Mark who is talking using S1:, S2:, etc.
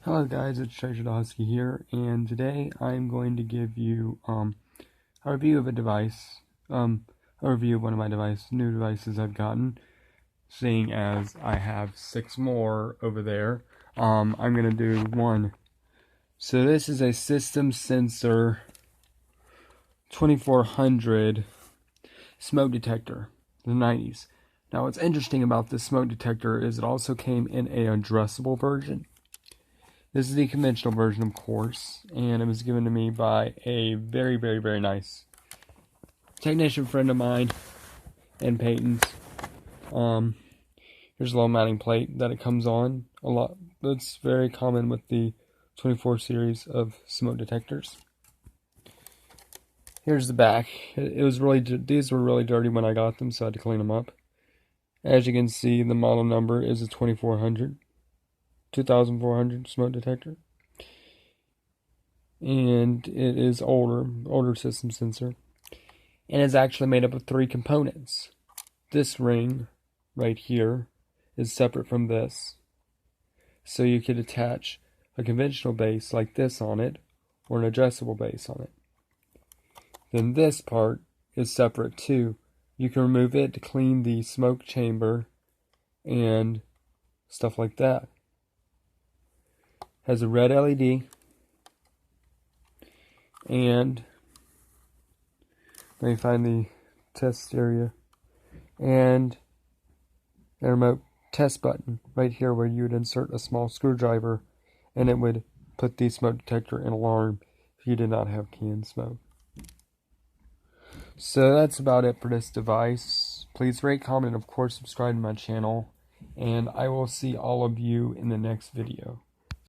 S1: Hello guys, it's Treasure the Husky here, and today I'm going to give you a review of a device, a review of one of my new devices I've gotten, seeing as I have 6 more over there. I'm going to do one. So this is a System Sensor 2400 smoke detector, the 90s. Now what's interesting about this smoke detector is it also came in a addressable version. This is the conventional version, of course, and it was given to me by a very, very, very nice technician friend of mine and Peyton's. Here's a little mounting plate that it comes on. A lot. That's very common with the 24 series of smoke detectors. Here's the back. These were really dirty when I got them, so I had to clean them up. As you can see, the model number is a 2400 smoke detector. And it is older system sensor. And it's actually made up of 3 components. This ring right here is separate from this. So you could attach a conventional base like this on it, or an adjustable base on it. Then this part is separate too. You can remove it to clean the smoke chamber and stuff like that. Has a red LED and let me find the test area and a remote test button right here where you would insert a small screwdriver and it would put the smoke detector in alarm if you did not have canned smoke. So that's about it for this device. Please rate, comment, and of course subscribe to my channel, and I will see all of you in the next video.